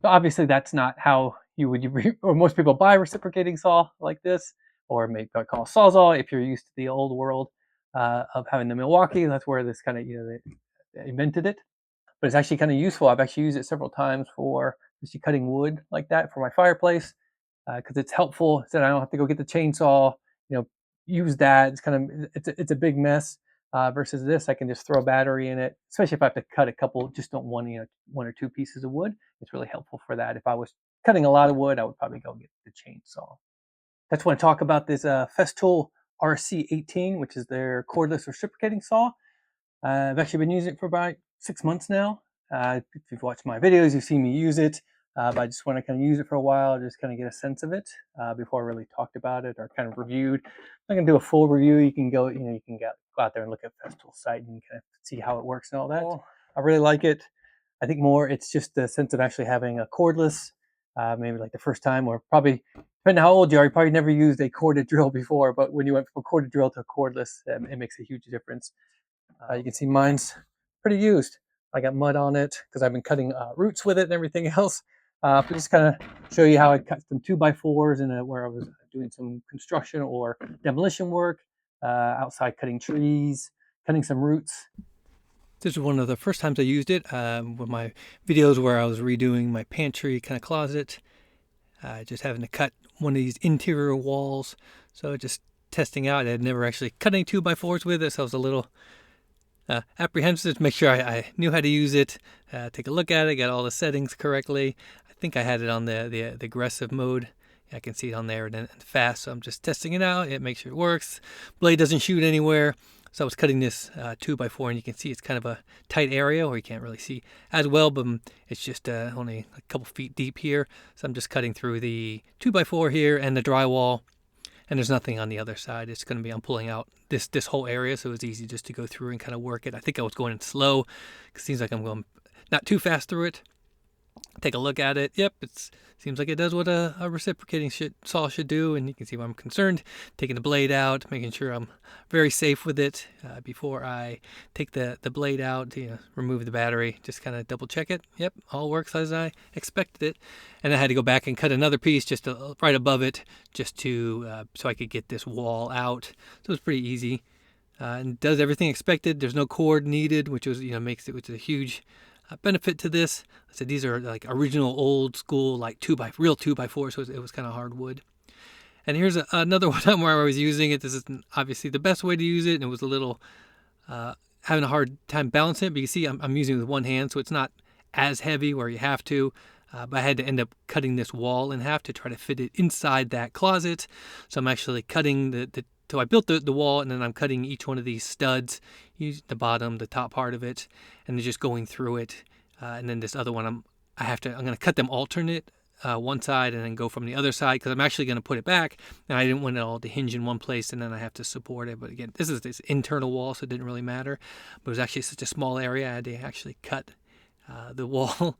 But obviously, that's not how you would or most people buy a reciprocating saw like this, or maybe call Sawzall if you're used to the old world of having the Milwaukee. That's where this kind of they invented it. But it's actually kind of useful. I've actually used it several times for just cutting wood like that for my fireplace because it's helpful. So I don't have to go get the chainsaw. You know, use that. It's kind of it's a big mess. Versus this, I can just throw a battery in it, especially if I have to cut a couple, just don't one, one or two pieces of wood. It's really helpful for that. If I was cutting a lot of wood, I would probably go get the chainsaw. That's when I talk about this Festool RSC18, which is their cordless reciprocating saw. I've actually been using it for about 6 months now. If you've watched my videos, you've seen me use it. But I just want to kind of use it for a while, just kind of get a sense of it before I really talked about it or kind of reviewed. I'm going to do a full review. You can go, you can go out there and look at Festool's site and kind of see how it works and all that. I really like it. I think more it's just the sense of actually having a cordless, maybe like the first time, or probably depending on how old you are, you probably never used a corded drill before. But when you went from a corded drill to a cordless, it makes a huge difference. You can see mine's pretty used. I got mud on it because I've been cutting roots with it and everything else. But just kind of show you how I cut some 2x4s in where I was doing some construction or demolition work, outside cutting trees, cutting some roots. This is one of the first times I used it with my videos where I was redoing my pantry kind of closet, just having to cut one of these interior walls. So just testing out. I had never actually cut any 2x4s with it, so I was a little apprehensive to make sure I knew how to use it, take a look at it, got all the settings correctly. I think I had it on the aggressive mode. I can see it on there and fast, so I'm just testing it out. It makes sure it works. Blade doesn't shoot anywhere. So I was cutting this 2x4, and you can see it's kind of a tight area where you can't really see as well, but it's just only a couple feet deep here. So I'm just cutting through the 2x4 here and the drywall, and there's nothing on the other side. It's going to be, I'm pulling out this whole area, so it was easy just to go through and kind of work it. I think I was going slow, because it seems like I'm going not too fast through it. Take a look at it. Yep, it seems like it does what a reciprocating saw should do, and you can see why I'm concerned. Taking the blade out, making sure I'm very safe with it before I take the blade out, remove the battery, just kind of double check it. Yep, all works as I expected it. And I had to go back and cut another piece just right above it, just to so I could get this wall out. So it was pretty easy. And does everything expected. There's no cord needed, which was makes it, which is a huge benefit to this. I said these are like original old school like real 2x4, so it was kind of hardwood. And here's another one where I was using it. This isn't obviously the best way to use it, and it was a little having a hard time balancing it. But you see, I'm using it with one hand, so it's not as heavy where you have to. But I had to end up cutting this wall in half to try to fit it inside that closet. So I'm actually cutting so I built the wall, and then I'm cutting each one of these studs, using the bottom, the top part of it, and then just going through it. And then this other one, I'm going to cut them alternate, one side and then go from the other side, because I'm actually going to put it back, and I didn't want it all to hinge in one place and then I have to support it. But again, this is this internal wall, so it didn't really matter. But it was actually such a small area, I had to actually cut the wall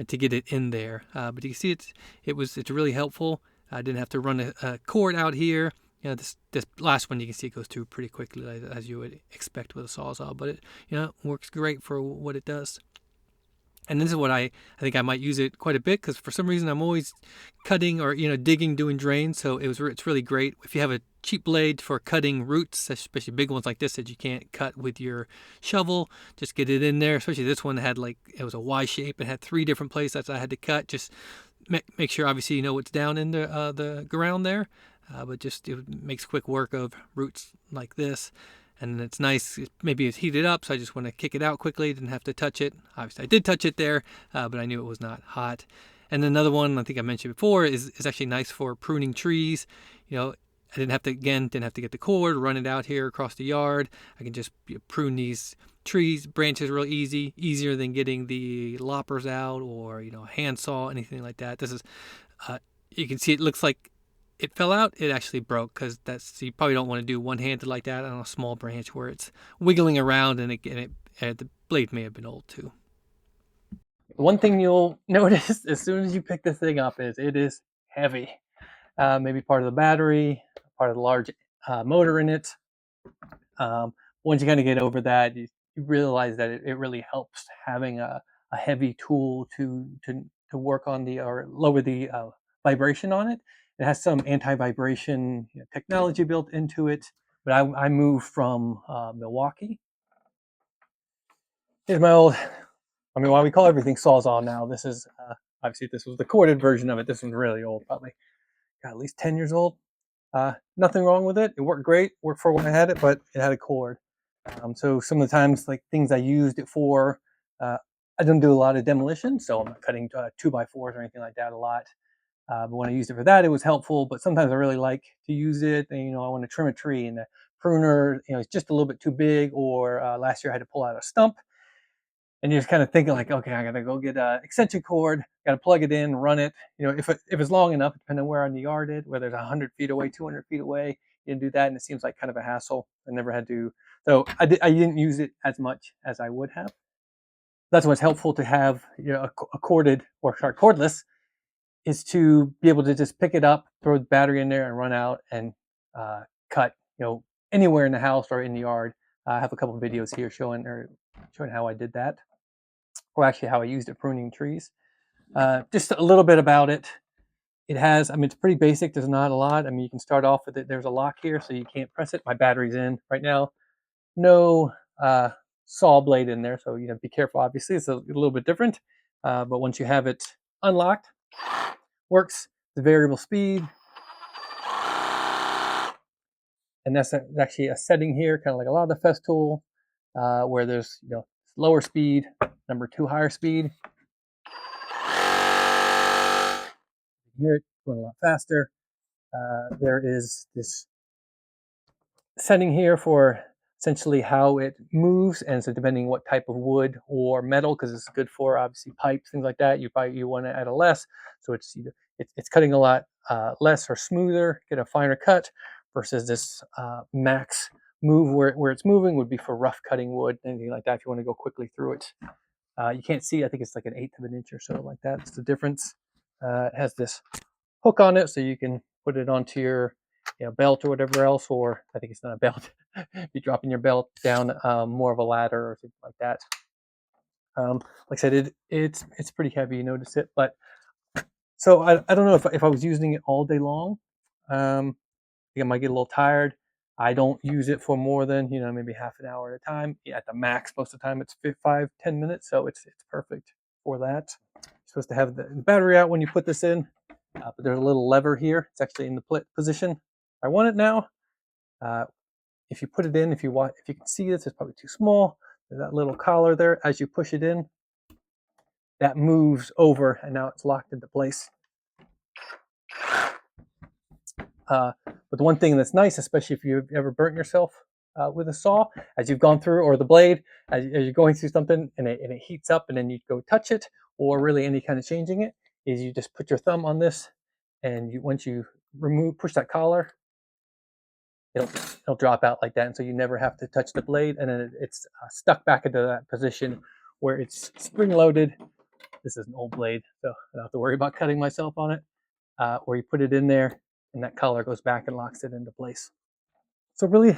to get it in there. But you can see it's really helpful. I didn't have to run a cord out here. This last one, you can see it goes through pretty quickly, as you would expect with a Sawzall, but it works great for what it does. And this is what I think I might use it quite a bit, because for some reason I'm always cutting or digging, doing drains. So it's really great if you have a cheap blade for cutting roots, especially big ones like this that you can't cut with your shovel. Just get it in there. Especially this one had it was a Y shape and had 3 different places that I had to cut. Just make sure obviously you know what's down in the ground there. But just it makes quick work of roots like this. And it's nice, maybe it's heated up, so I just want to kick it out quickly, didn't have to touch it. Obviously I did touch it there, but I knew it was not hot. And another one I think I mentioned before is actually nice for pruning trees. I didn't have to get the cord, run it out here across the yard. I can just prune these trees, branches real easier than getting the loppers out or a handsaw, anything like that. This is, you can see it looks like it fell out. It actually broke, because you probably don't want to do one-handed like that on a small branch where it's wiggling around, and the blade may have been old too. One thing you'll notice as soon as you pick this thing up is it is heavy. Maybe part of the battery, part of the large motor in it. Once you kind of get over that, you realize that it really helps having a heavy tool to work on the or lower the vibration on it. It has some anti-vibration technology built into it. But I moved from Milwaukee. Here's my old. I mean, why we call everything Sawzall now. This is obviously this was the corded version of it. This one's really old, probably at least 10 years old. Nothing wrong with it. It worked great. Worked for when I had it, but it had a cord. So some of the times, like things I used it for, I don't do a lot of demolition, so I'm not cutting 2x4s or anything like that a lot. But when I used it for that, it was helpful. But sometimes I really like to use it, and I want to trim a tree, and the pruner, it's just a little bit too big. Or last year I had to pull out a stump, and you're just kind of thinking like, okay, I gotta go get an extension cord, gotta plug it in, run it. If it's long enough, depending on where on the yard it, whether it's 100 feet away, 200 feet away, you can do that, and it seems like kind of a hassle. I never had to, so I didn't use it as much as I would have. That's why it's helpful to have a corded or cordless, is to be able to just pick it up, throw the battery in there, and run out and cut anywhere in the house or in the yard. I have a couple of videos here showing how I did that, or actually how I used it pruning trees. Just a little bit about it. It has, it's pretty basic. There's not a lot. You can start off with it. There's a lock here, so you can't press it. My battery's in right now. No saw blade in there, so be careful. Obviously, it's a little bit different. But once you have it unlocked, works. The variable speed, and that's actually a setting here, kind of like a lot of the Festool, where there's lower speed, number 2 higher speed. Here it's going a lot faster. There is this setting here for essentially how it moves, and so depending what type of wood or metal, because it's good for obviously pipes, things like that, you want to add a less, so it's cutting a lot less or smoother, get a finer cut, versus this max move where it's moving would be for rough cutting wood, anything like that, if you want to go quickly through it. You can't see, I think it's like 1/8 of an inch or so, like that. It's the difference. It has this hook on it, so you can put it onto your belt or whatever else, or I think it's not a belt. You're dropping your belt down more of a ladder or something like that. Like I said, it's pretty heavy. You notice it, but so I don't know if I was using it all day long. I think I might get a little tired. I don't use it for more than maybe half an hour at a time. At the max, most of the time it's 5-10 minutes, so it's perfect for that. You're supposed to have the battery out when you put this in, but there's a little lever here. It's actually in the position I want it now. If you put it in, if you can see this, it's probably too small. There's that little collar there. As you push it in, that moves over, and now it's locked into place. But the one thing that's nice, especially if you've ever burnt yourself with a saw, as you've gone through, or the blade, as you're going through something and it heats up, and then you go touch it, or really any kind of changing it, is you just put your thumb on this, and once you push that collar, it'll drop out like that, and so you never have to touch the blade, and then it's stuck back into that position where it's spring loaded. This is an old blade, so I don't have to worry about cutting myself on it. Where you put it in there, and that collar goes back and locks it into place. So really,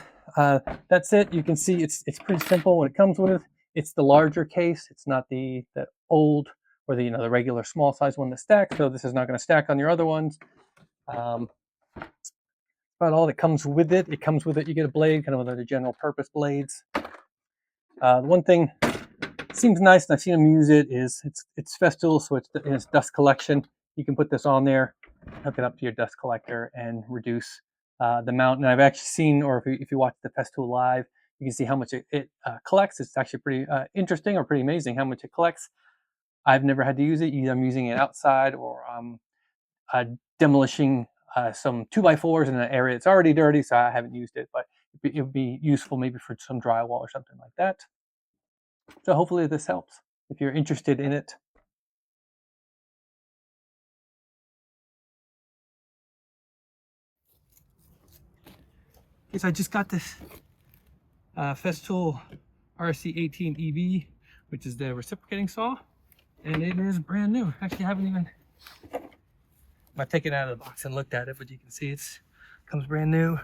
that's it. You can see it's pretty simple what it comes with. It's the larger case. It's not the old or the regular small size one that stacks. So this is not going to stack on your other ones. About all that comes with it. It comes with it. You get a blade, kind of one of the general purpose blades. The one thing seems nice, and I've seen them use it, is it's Festool, so it's dust collection. You can put this on there, hook it up to your dust collector, and reduce the amount. And I've actually seen, or if you watch the Festool live, you can see how much it collects. It's actually pretty interesting, or pretty amazing how much it collects. I've never had to use it. Either I'm using it outside, or demolishing some 2x4s in an area that's already dirty, so I haven't used it. But it would be useful maybe for some drywall or something like that. So hopefully this helps if you're interested in it. Okay, so I just got this Festool RSC18 EV, which is the reciprocating saw, and it is brand new. Actually, I haven't even, I've taken it out of the box and looked at it, but you can see it comes brand new.